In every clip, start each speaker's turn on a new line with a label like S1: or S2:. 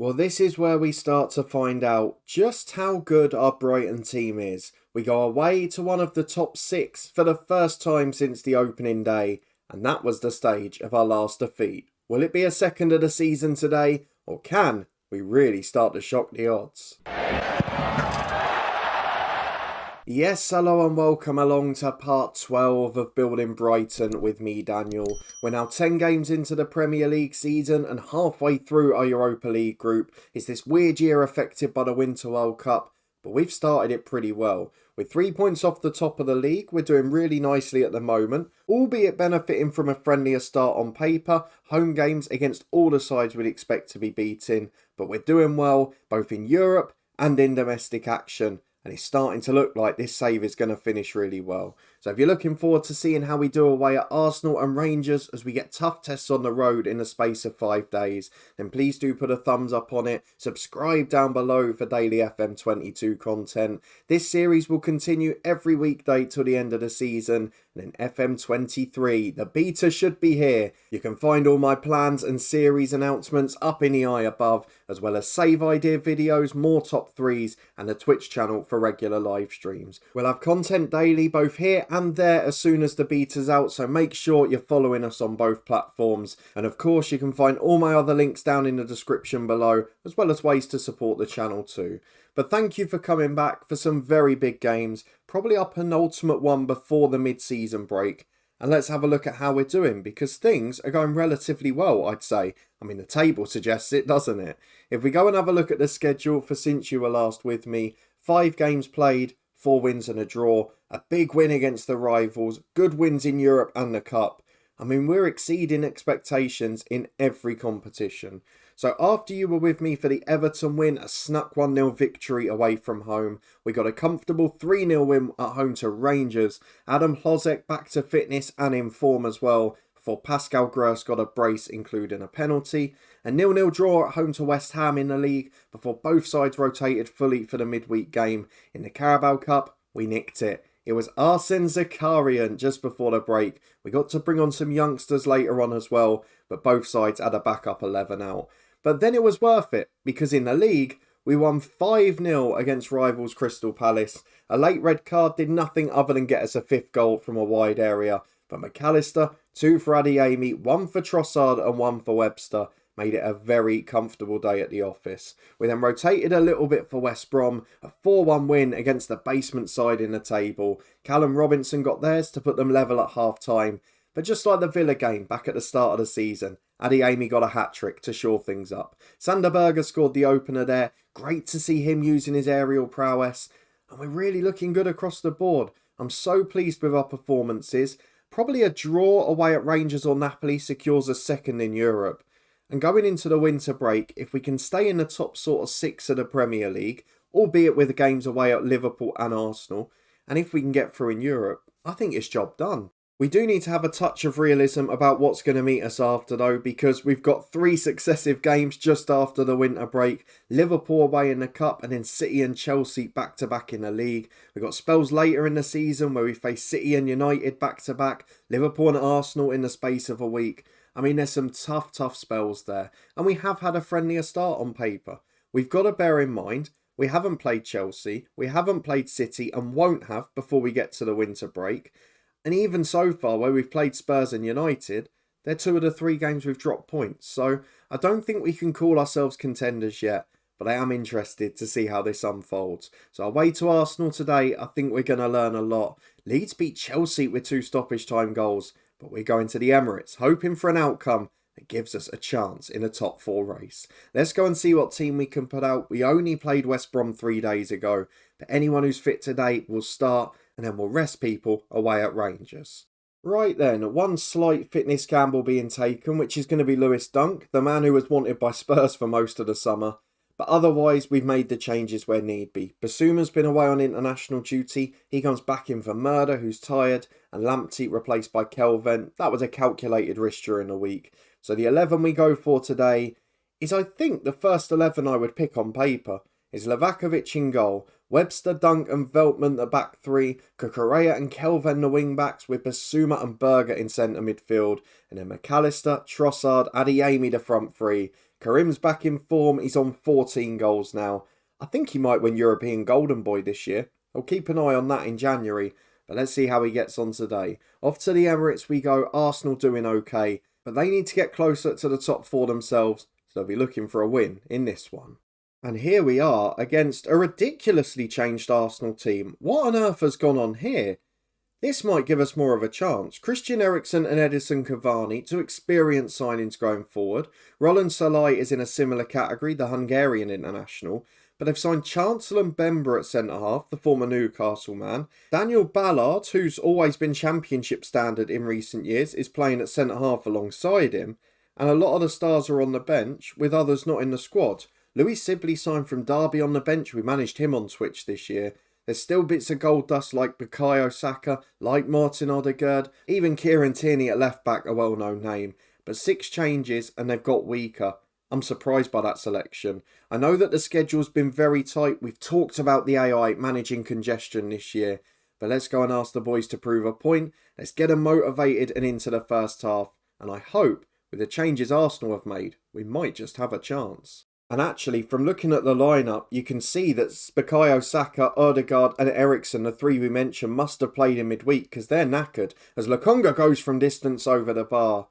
S1: Well, this is where we start to find out just how good our Brighton team is. We go away to one of the top six for the first time since the opening day, and that was the stage of our last defeat. Will it be a second of the season today, or can we really start to shock the odds? Yes, hello and welcome along to part 12 of Building Brighton with me, Daniel. We're now 10 games into the Premier League season and halfway through our Europa League group. It's this weird year affected by the Winter World Cup, but we've started it pretty well. With 3 points off the top of the league, we're doing really nicely at the moment, albeit benefiting from a friendlier start on paper, home games against all the sides we'd expect to be beating, but we're doing well both in Europe and in domestic action. And it's starting to look like this save is going to finish really well. So if you're looking forward to seeing how we do away at Arsenal and Rangers as we get tough tests on the road in the space of 5 days, then please do put a thumbs up on it. Subscribe down below for daily FM22 content. This series will continue every weekday till the end of the season. And in FM23, the beta should be here. You can find all my plans and series announcements up in the eye above, as well as save idea videos, more top threes, and the Twitch channel for regular live streams. We'll have content daily both here and there as soon as the beta's out, so make sure you're following us on both platforms. And of course you can find all my other links down in the description below, as well as ways to support the channel too. But thank you for coming back for some very big games, probably our penultimate one before the mid-season break. And let's have a look at how we're doing, because things are going relatively well, I'd say. I mean, the table suggests it, doesn't it? If we go and have a look at the schedule for since you were last with me, 5 games played, 4 wins and a draw, a big win against the rivals, good wins in Europe and the Cup. I mean, we're exceeding expectations in every competition. So after you were with me for the Everton win, a snuck 1-0 victory away from home, we got a comfortable 3-0 win at home to Rangers. Adam Hlozek back to fitness and in form as well, before Pascal Gross got a brace including a penalty. A 0-0 draw at home to West Ham in the league, before both sides rotated fully for the midweek game. In the Carabao Cup, we nicked it. It was Arsene Zakarian just before the break. We got to bring on some youngsters later on as well, but both sides had a backup 11 out. But then it was worth it, because in the league, we won 5-0 against rivals Crystal Palace. A late red card did nothing other than get us a 5th goal from a wide area. But McAllister, 2 for Adeyemi, 1 for Trossard and 1 for Webster, made it a very comfortable day at the office. We then rotated a little bit for West Brom, a 4-1 win against the basement side in the table. Callum Robinson got theirs to put them level at half-time. But just like the Villa game back at the start of the season, Adeyemi got a hat-trick to shore things up. Sander Berge scored the opener there. Great to see him using his aerial prowess. And we're really looking good across the board. I'm so pleased with our performances. Probably a draw away at Rangers or Napoli secures us second in Europe. And going into the winter break, if we can stay in the top sort of 6 of the Premier League, albeit with the games away at Liverpool and Arsenal, and if we can get through in Europe, I think it's job done. We do need to have a touch of realism about what's going to meet us after though, because we've got 3 successive games just after the winter break. Liverpool away in the Cup and then City and Chelsea back to back in the league. We've got spells later in the season where we face City and United back to back, Liverpool and Arsenal in the space of a week. I mean, there's some tough spells there. And we have had a friendlier start on paper. We've got to bear in mind, we haven't played Chelsea, we haven't played City and won't have before we get to the winter break. And even so far, where we've played Spurs and United, they're 2 of the 3 games we've dropped points. So I don't think we can call ourselves contenders yet, but I am interested to see how this unfolds. So away to Arsenal today, I think we're going to learn a lot. Leeds beat Chelsea with 2 stoppage time goals, but we're going to the Emirates, hoping for an outcome that gives us a chance in a top 4 race. Let's go and see what team we can put out. We only played West Brom 3 days ago, but anyone who's fit today will start, and then we'll rest people away at Rangers. Right then, one slight fitness gamble being taken, which is going to be Lewis Dunk, the man who was wanted by Spurs for most of the summer. But otherwise, we've made the changes where need be. Basuma's been away on international duty. He comes back in for Murder, who's tired, and Lamptey replaced by Kelvin. That was a calculated risk during the week. So the 11 we go for today is, I think, the first 11 I would pick on paper. Is Livakovic in goal, Webster, Dunk and Veltman the back 3, Cucurella and Kelvin the wing backs, with Basuma and Berger in centre midfield, and then McAllister, Trossard, Adeyemi the front 3, Karim's back in form, he's on 14 goals now. I think he might win European Golden Boy this year. I'll keep an eye on that in January, but let's see how he gets on today. Off to the Emirates we go, Arsenal doing okay, but they need to get closer to the top four themselves, so they'll be looking for a win in this one. And here we are against a ridiculously changed Arsenal team. What on earth has gone on here? This might give us more of a chance. Christian Eriksen and Edison Cavani, two experienced signings going forward. Roland Salai is in a similar category, the Hungarian international. But they've signed Chancellor Mbemba at centre-half, the former Newcastle man. Daniel Ballard, who's always been championship standard in recent years, is playing at centre-half alongside him. And a lot of the stars are on the bench, with others not in the squad. Louis Sibley signed from Derby on the bench. We managed him on Twitch this year. There's still bits of gold dust like Bukayo Saka, like Martin Odegaard, even Kieran Tierney at left back, a well-known name. But 6 changes and they've got weaker. I'm surprised by that selection. I know that the schedule's been very tight. We've talked about the AI managing congestion this year. But let's go and ask the boys to prove a point. Let's get them motivated and into the first half. And I hope, with the changes Arsenal have made, we might just have a chance. And actually, from looking at the lineup, you can see that Bukayo Saka, Odegaard and Eriksen, the 3 we mentioned, must have played in midweek because they're knackered, as Lokonga goes from distance over the bar.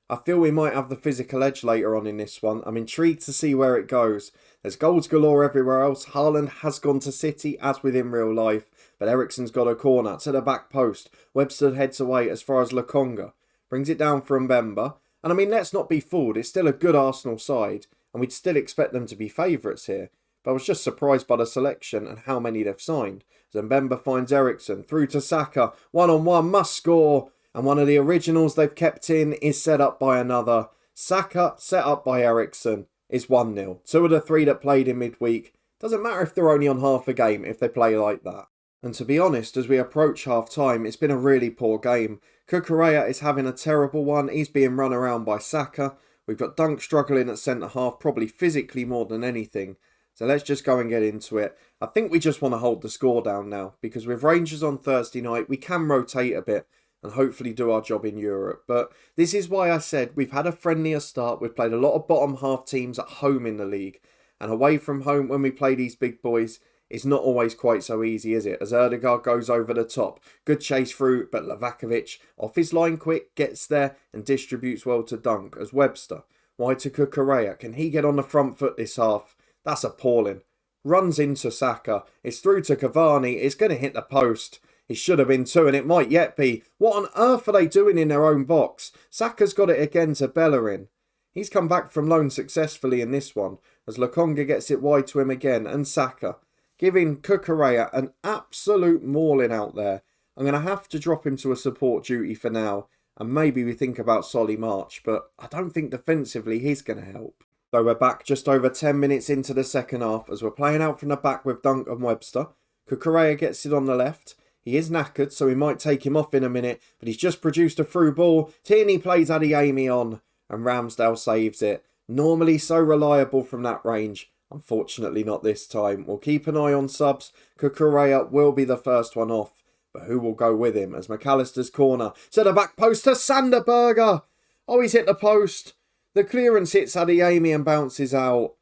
S1: I feel we might have the physical edge later on in this one. I'm intrigued to see where it goes. There's goals galore everywhere else. Haaland has gone to City, as with in real life, but Eriksen's got a corner to the back post. Webster heads away as far as Lokonga. Brings it down for Mbemba. And I mean, let's not be fooled, it's still a good Arsenal side. And we'd still expect them to be favourites here. But I was just surprised by the selection and how many they've signed. Mbemba finds Eriksen, through to Saka, 1-on-1, must score. And one of the originals they've kept in is set up by another. Saka, set up by Eriksen, is 1-0. 2 of the 3 that played in midweek. Doesn't matter if they're only on half a game if they play like that. And to be honest, as we approach half time, it's been a really poor game. Cucurella is having a terrible one. He's being run around by Saka. We've got Dunk struggling at centre-half, probably physically more than anything. So let's just go and get into it. I think we just want to hold the score down now, because with Rangers on Thursday night, we can rotate a bit and hopefully do our job in Europe. But this is why I said we've had a friendlier start. We've played a lot of bottom half teams at home in the league. And away from home, when we play these big boys, it's not always quite so easy, is it? As Erdegaard goes over the top. Good chase through, but Lavakovic, off his line quick, gets there and distributes well to Dunk. As Webster, wide to Cucurella. Can he get on the front foot this half? That's appalling. Runs into Saka. It's through to Cavani. It's going to hit the post. It should have been 2 and it might yet be. What on earth are they doing in their own box? Saka's got it again to Bellerin. He's come back from loan successfully in this one. As Lokonga gets it wide to him again and Saka. Giving Cucurella an absolute mauling out there. I'm going to have to drop him to a support duty for now. And maybe we think about Solly March. But I don't think defensively he's going to help. So we're back just over 10 minutes into the second half. As we're playing out from the back with Dunk and Webster. Cucurella gets it on the left. He is knackered, so we might take him off in a minute. But he's just produced a through ball. Tierney plays Adeyemi on. And Ramsdale saves it. Normally so reliable from that range. Unfortunately not this time. We'll keep an eye on subs. Cucurella will be the first one off. But who will go with him? As McAllister's corner. To the back post to Sanderberger. Oh, he's hit the post. The clearance hits Adeyemi and bounces out.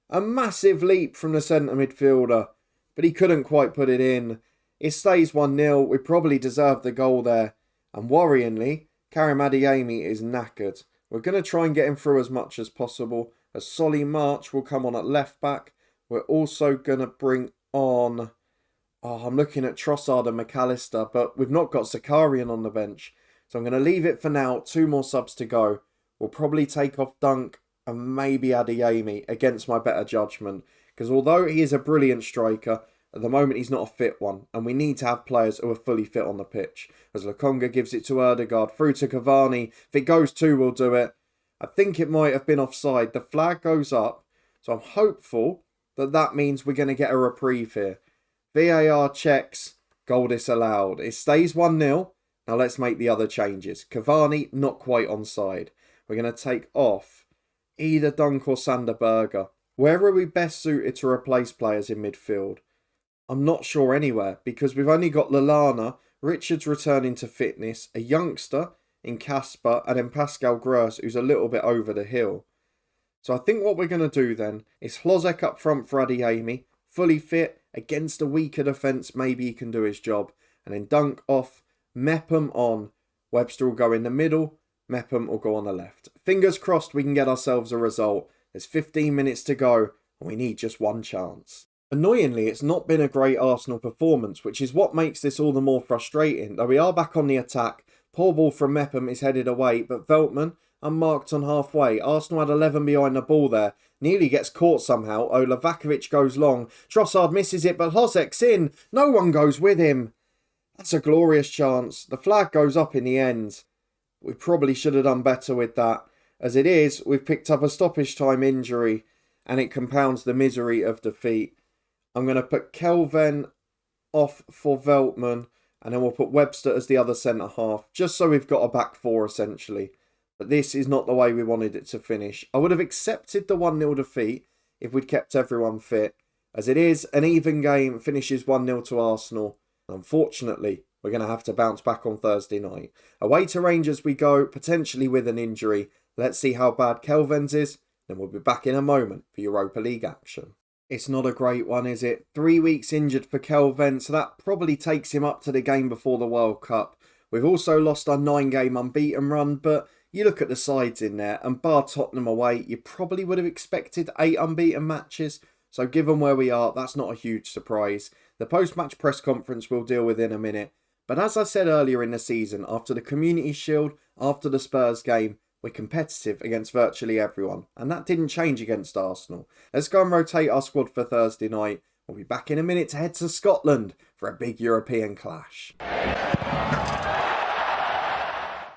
S1: A massive leap from the centre midfielder. But he couldn't quite put it in. It stays 1-0. We probably deserved the goal there. And worryingly, Karim Adeyemi is knackered. We're going to try and get him through as much as possible. As Solly March will come on at left back. We're also going to bring on... Oh, I'm looking at Trossard and McAllister, but we've not got Zakarian on the bench. So I'm going to leave it for now. 2 more subs to go. We'll probably take off Dunk and maybe Adeyemi against my better judgment. Because although he is a brilliant striker, at the moment he's not a fit one. And we need to have players who are fully fit on the pitch. As Lokonga gives it to Erdegaard, through to Cavani. If it goes 2, we'll do it. I think it might have been offside. The flag goes up. So I'm hopeful that that means we're going to get a reprieve here. VAR checks. Goal disallowed. It stays 1-0. Now let's make the other changes. Cavani not quite onside. We're going to take off either Dunk or Sanderberger. Where are we best suited to replace players in midfield? I'm not sure anywhere because we've only got Lallana, Richards returning to fitness, a youngster in Casper and then Pascal Gross who's a little bit over the hill. So I think what we're going to do then is Hlozek up front for Adeyemi, fully fit, against a weaker defence, maybe he can do his job. And then Dunk off, Mepham on, Webster will go in the middle, Mepham will go on the left. Fingers crossed we can get ourselves a result. There's 15 minutes to go and we need just one chance. Annoyingly, it's not been a great Arsenal performance, which is what makes this all the more frustrating. Though we are back on the attack, poor ball from Mepham is headed away, but Veltman, unmarked on halfway. Arsenal had 11 behind the ball there. Nearly gets caught somehow. Lavakovic goes long. Trossard misses it, but Hlozek's in. No one goes with him. That's a glorious chance. The flag goes up in the end. We probably should have done better with that. As it is, we've picked up a stoppage time injury, and it compounds the misery of defeat. I'm going to put Kelvin off for Veltman, and then we'll put Webster as the other centre-half, just so we've got a back four, essentially. But this is not the way we wanted it to finish. I would have accepted the 1-0 defeat if we'd kept everyone fit. As it is, an even game finishes 1-0 to Arsenal. Unfortunately, we're going to have to bounce back on Thursday night. Away to Rangers we go, potentially with an injury. Let's see how bad Kelvin's is, then we'll be back in a moment for Europa League action. It's not a great one, is it? 3 weeks injured for Kelvin, so that probably takes him up to the game before the World Cup. We've also lost our 9-game unbeaten run, but you look at the sides in there, and bar Tottenham away, you probably would have expected 8 unbeaten matches. So given where we are, that's not a huge surprise. The post-match press conference we'll deal with in a minute. But as I said earlier in the season, after the Community Shield, after the Spurs game, we're competitive against virtually everyone. And that didn't change against Arsenal. Let's go and rotate our squad for Thursday night. We'll be back in a minute to head to Scotland for a big European clash.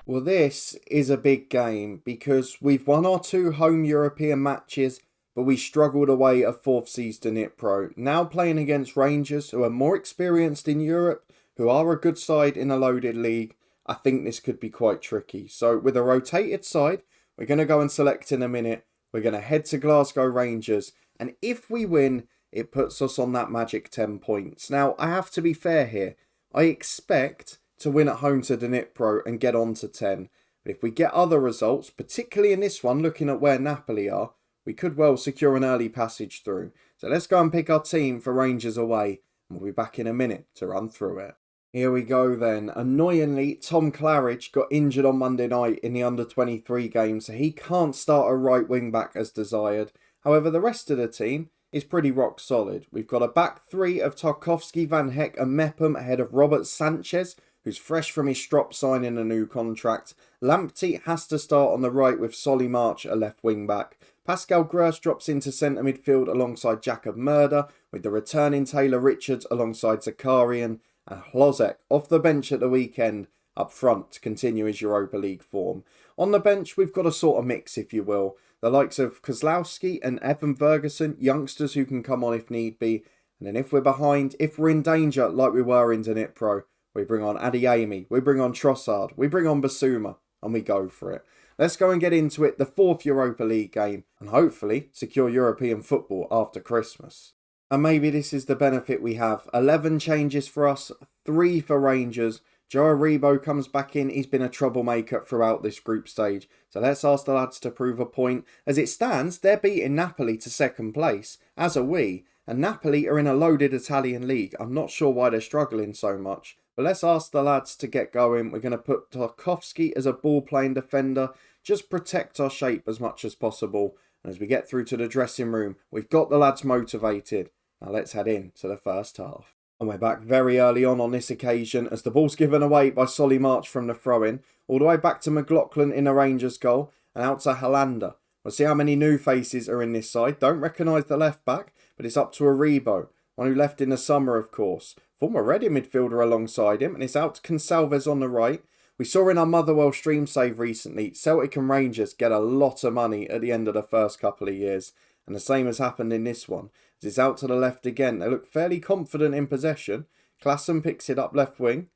S1: Well, this is a big game because we've won our 2 home European matches, but we struggled away at 4th seeds Dnipro. Now playing against Rangers, who are more experienced in Europe, who are a good side in a loaded league, I think this could be quite tricky. So with a rotated side, we're going to go and select in a minute. We're going to head to Glasgow Rangers. And if we win, it puts us on that magic 10 points. Now, I have to be fair here. I expect to win at home to Dnipro and get on to 10. But if we get other results, particularly in this one, looking at where Napoli are, we could well secure an early passage through. So let's go and pick our team for Rangers away. And we'll be back in a minute to run through it. Here we go then. Annoyingly, Tom Claridge got injured on Monday night in the under-23 game, so he can't start a right wing-back as desired. However, the rest of the team is pretty rock solid. We've got a back 3 of Tarkowski, Van Heck and Mepham ahead of Robert Sanchez, who's fresh from his Strop signing a new contract. Lamptey has to start on the right with Solly March, a left wing-back. Pascal Gross drops into centre midfield alongside Jacob Murder, with the returning Taylor Richards alongside Zakarian, and Hlozek off the bench at the weekend up front to continue his Europa League form. On the bench, we've got a sort of mix, if you will. The likes of Kozlowski and Evan Ferguson, youngsters who can come on if need be. And then if we're behind, if we're in danger like we were in Dnipro, we bring on Adeyemi, we bring on Trossard, we bring on Basuma, and we go for it. Let's go and get into it, the 4th Europa League game, and hopefully secure European football after Christmas. And maybe this is the benefit we have. 11 changes for us, 3 for Rangers. Joe Aribo comes back in. He's been a troublemaker throughout this group stage. So let's ask the lads to prove a point. As it stands, they're beating Napoli to 2nd place, as are we. And Napoli are in a loaded Italian league. I'm not sure why they're struggling so much. But let's ask the lads to get going. We're going to put Tarkowski as a ball-playing defender. Just protect our shape as much as possible. And as we get through to the dressing room, we've got the lads motivated. Now let's head in to the first half. And we're back very early on this occasion as the ball's given away by Solly March from the throw-in. All the way back to McLaughlin in a Rangers goal and out to Hollander. We'll see how many new faces are in this side. Don't recognise the left back, but it's up to Aribo. One who left in the summer, of course. Former Reading midfielder alongside him, and it's out to Consalves on the right. We saw in our Motherwell stream save recently, Celtic and Rangers get a lot of money at the end of the first couple of years. And the same has happened in this one. As it's out to the left again, they look fairly confident in possession. Klassen picks it up left wing.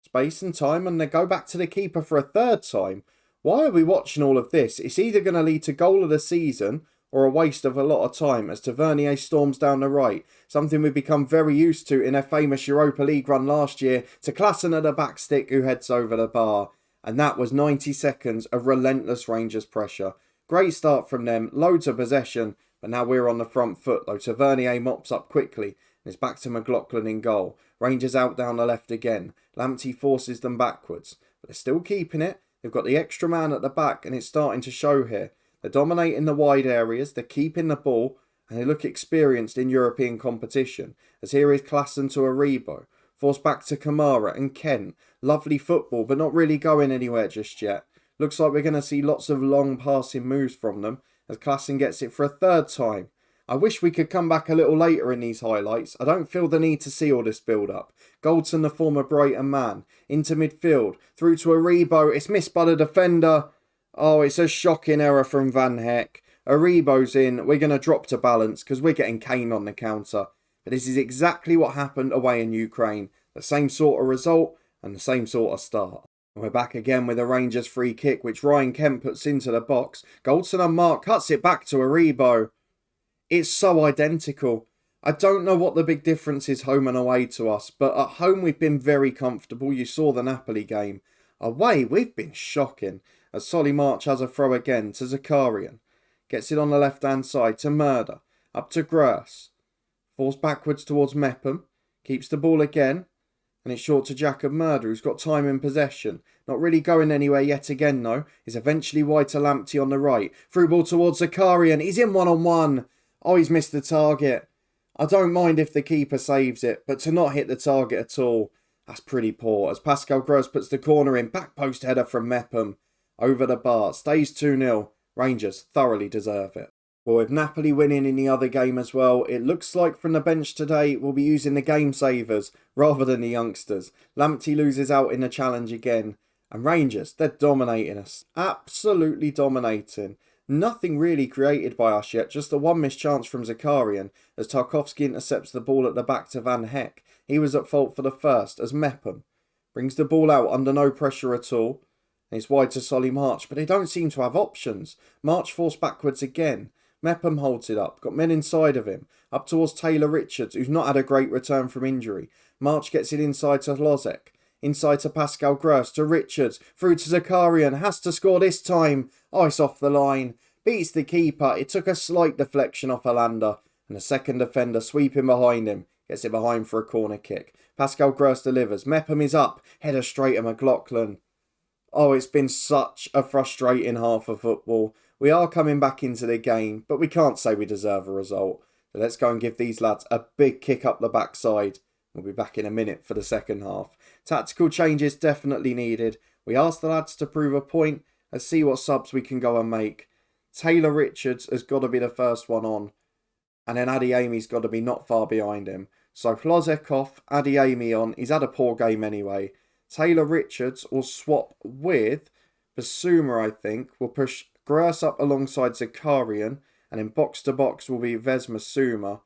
S1: Space and time, and they go back to the keeper for a 3rd time. Why are we watching all of this? It's either going to lead to goal of the season or a waste of a lot of time as Tavernier storms down the right. Something we've become very used to in their famous Europa League run last year, to Klassen at the back stick who heads over the bar. And that was 90 seconds of relentless Rangers pressure. Great start from them, loads of possession, but now we're on the front foot though. Tavernier mops up quickly and it's back to McLaughlin in goal. Rangers out down the left again. Lamptey forces them backwards, but they're still keeping it. They've got the extra man at the back and it's starting to show here. They're dominating the wide areas, they're keeping the ball, and they look experienced in European competition. As here is Klassen to Aribo. Forced back to Kamara and Kent. Lovely football, but not really going anywhere just yet. Looks like we're going to see lots of long passing moves from them as Klassen gets it for a third time. I wish we could come back a little later in these highlights. I don't feel the need to see all this build-up. Goldson, the former Brighton man, into midfield, through to Aribo. It's missed by the defender. Oh, it's a shocking error from Van Heck. Aribo's in. We're going to drop to balance because we're getting Kane on the counter. But this is exactly what happened away in Ukraine. The same sort of result and the same sort of start. We're back again with a Rangers free kick, which Ryan Kent puts into the box. Goldson and Mark cuts it back to Aribo. It's so identical. I don't know what the big difference is home and away to us, but at home we've been very comfortable. You saw the Napoli game. Away, we've been shocking. As Solly March has a throw again to Zakarian. Gets it on the left-hand side to Murder. Up to Gross. Falls backwards towards Mepham. Keeps the ball again. And it's short to Jacob Murder, who's got time in possession. Not really going anywhere yet again, though. Is eventually wide to Lamptey on the right. Through ball towards Zakarian. He's in one-on-one. Oh, he's missed the target. I don't mind if the keeper saves it, but to not hit the target at all, that's pretty poor. As Pascal Gross puts the corner in. Back post header from Mepham. Over the bar. Stays 2-0. Rangers thoroughly deserve it. Well, with Napoli winning in the other game as well, it looks like from the bench today we'll be using the game savers rather than the youngsters. Lamptey loses out in the challenge again. And Rangers, they're dominating us. Absolutely dominating. Nothing really created by us yet, just the one missed chance from Zakarian as Tarkowski intercepts the ball at the back to Van Heck. He was at fault for the first as Mepham brings the ball out under no pressure at all. And it's wide to Solly March, but they don't seem to have options. March forced backwards again. Mepham holds it up, got men inside of him, up towards Taylor Richards, who's not had a great return from injury. March gets it inside to Lozek, inside to Pascal Gross, to Richards, through to Zakarian, has to score this time. Oh, it's off the line, beats the keeper. It took a slight deflection off Alanda, and the second defender sweeping behind him, gets it behind for a corner kick. Pascal Gross delivers, Mepham is up, header straight at McLaughlin. Oh, it's been such a frustrating half of football. We are coming back into the game, but we can't say we deserve a result. So let's go and give these lads a big kick up the backside. We'll be back in a minute for the second half. Tactical changes definitely needed. We asked the lads to prove a point. Let's see what subs we can go and make. Taylor Richards has got to be the first one on. And then Adeyemi's got to be not far behind him. So Plozek off, Adeyemi on. He's had a poor game anyway. Taylor Richards will swap with Basuma, I think. We'll push Gross up alongside Zakarian. And in box to box will be Vesma Suma.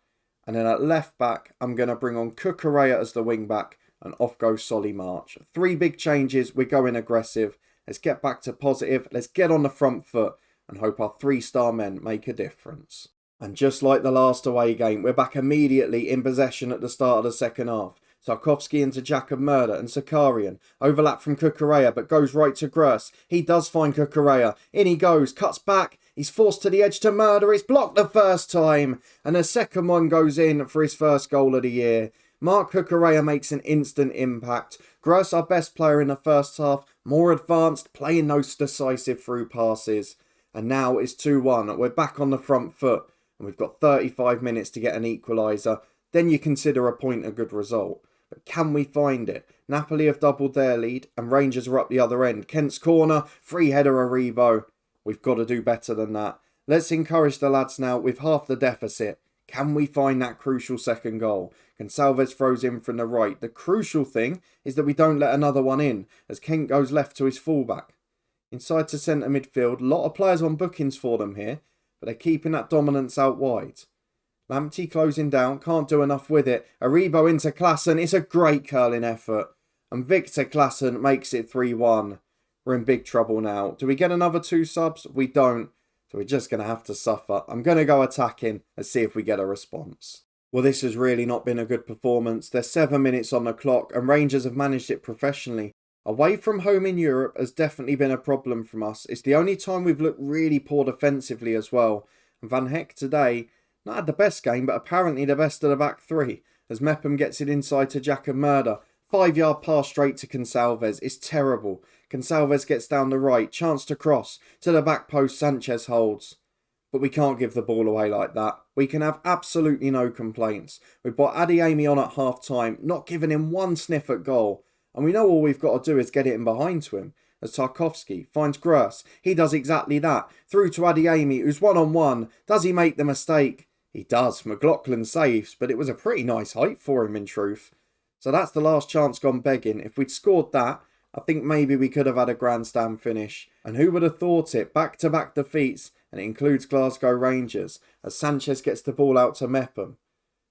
S1: And then at left back, I'm going to bring on Kukurea as the wing back. And off goes Solly March. 3 big changes. We're going aggressive. Let's get back to positive. Let's get on the front foot. And hope our 3-star men make a difference. And just like the last away game, we're back immediately in possession at the start of the second half. Tarkowski into Jacob Murder and Zakarian. Overlap from Kukurea, but goes right to Gross. He does find Kukurea. In he goes, cuts back. He's forced to the edge to Murder. It's blocked the first time. And the second one goes in for his first goal of the year. Mark Kukurea makes an instant impact. Gross, our best player in the first half. More advanced, playing those decisive through passes. And now it's 2-1. We're back on the front foot. And we've got 35 minutes to get an equaliser. Then you consider a point a good result. But can we find it? Napoli have doubled their lead and Rangers are up the other end. Kent's corner, free header Aribo. We've got to do better than that. Let's encourage the lads now with half the deficit. Can we find that crucial second goal? Gonçalves throws in from the right. The crucial thing is that we don't let another one in as Kent goes left to his fullback. Inside to centre midfield. A lot of players on bookings for them here, but they're keeping that dominance out wide. Lamptey closing down, can't do enough with it. Aribo into Klassen, it's a great curling effort. And Victor Klassen makes it 3-1. We're in big trouble now. Do we get another 2 subs? We don't. So we're just going to have to suffer. I'm going to go attacking and see if we get a response. Well, this has really not been a good performance. There's 7 minutes on the clock and Rangers have managed it professionally. Away from home in Europe has definitely been a problem from us. It's the only time we've looked really poor defensively as well. And Van Heck today, not had the best game, but apparently the best of the back three, as Mepham gets it inside to Jack and Murder. 5-yard pass straight to Gonçalves. It's terrible. Gonçalves gets down the right, chance to cross. To the back post, Sanchez holds. But we can't give the ball away like that. We can have absolutely no complaints. We've got Adeyemi on at half time, not giving him one sniff at goal. And we know all we've got to do is get it in behind to him. As Tarkowski finds Gross, he does exactly that. Through to Adeyemi, who's one-on-one. Does he make the mistake? He does. McLaughlin saves, but it was a pretty nice height for him in truth. So that's the last chance gone begging. If we'd scored that, I think maybe we could have had a grandstand finish. And who would have thought it? Back-to-back defeats, and it includes Glasgow Rangers, as Sanchez gets the ball out to Mepham.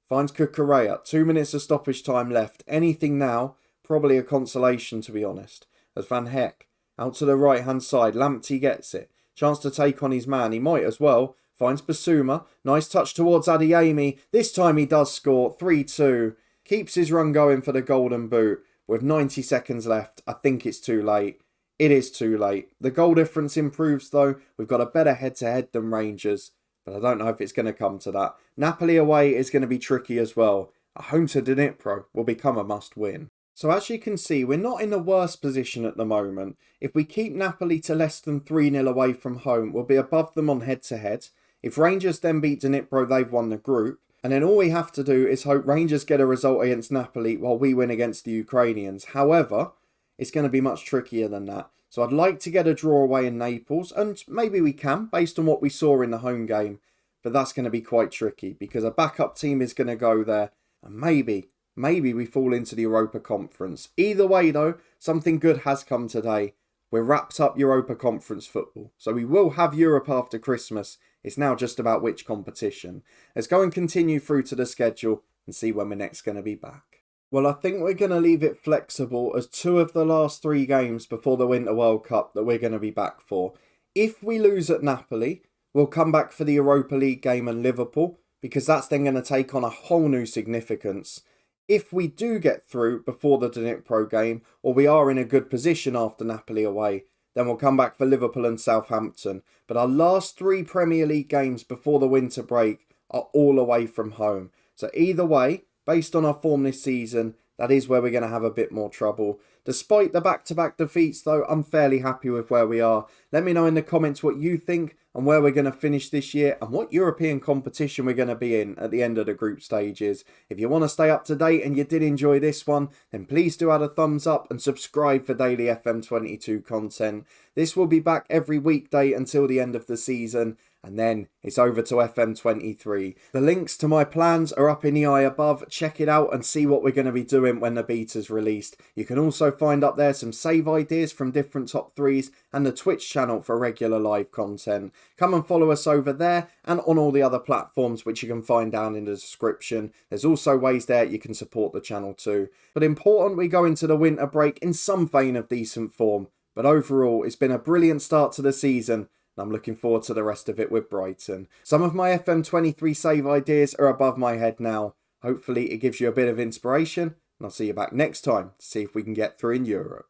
S1: Finds Cucurella. 2 minutes of stoppage time left. Anything now? Probably a consolation, to be honest. As Van Heck, out to the right-hand side. Lamptey gets it. Chance to take on his man. He might as well. Finds Basuma. Nice touch towards Adeyemi. This time he does score. 3-2. Keeps his run going for the golden boot. With 90 seconds left, I think it's too late. It is too late. The goal difference improves though. We've got a better head-to-head than Rangers. But I don't know if it's going to come to that. Napoli away is going to be tricky as well. A home to Dnipro will become a must-win. So as you can see, we're not in the worst position at the moment. If we keep Napoli to less than 3-0 away from home, we'll be above them on head-to-head. If Rangers then beat Dnipro, they've won the group. And then all we have to do is hope Rangers get a result against Napoli while we win against the Ukrainians. However, it's going to be much trickier than that. So I'd like to get a draw away in Naples, and maybe we can, based on what we saw in the home game. But that's going to be quite tricky, because a backup team is going to go there. And maybe we fall into the Europa Conference. Either way though, something good has come today. We're wrapped up Europa Conference football. So we will have Europe after Christmas. It's now just about which competition. Let's go and continue through to the schedule and see when we're next going to be back. Well, I think we're going to leave it flexible as 2 of the last 3 games before the Winter World Cup that we're going to be back for. If we lose at Napoli, we'll come back for the Europa League game and Liverpool, because that's then going to take on a whole new significance. If we do get through before the Dnipro game, or we are in a good position after Napoli away, then we'll come back for Liverpool and Southampton. But our last 3 Premier League games before the winter break are all away from home. So either way, based on our form this season, that is where we're going to have a bit more trouble. Despite the back-to-back defeats though, I'm fairly happy with where we are. Let me know in the comments what you think and where we're going to finish this year and what European competition we're going to be in at the end of the group stages. If you want to stay up to date and you did enjoy this one, then please do add a thumbs up and subscribe for daily FM22 content. This will be back every weekday until the end of the season. And then it's over to FM23. The links to my plans are up in the eye above. Check it out and see what we're going to be doing when the beta's released. You can also find up there some save ideas from different top 3s and the Twitch channel for regular live content. Come and follow us over there and on all the other platforms which you can find down in the description. There's also ways there you can support the channel too. But important we go into the winter break in some vein of decent form. But overall, it's been a brilliant start to the season. I'm looking forward to the rest of it with Brighton. Some of my FM23 save ideas are above my head now. Hopefully it gives you a bit of inspiration, and I'll see you back next time to see if we can get through in Europe.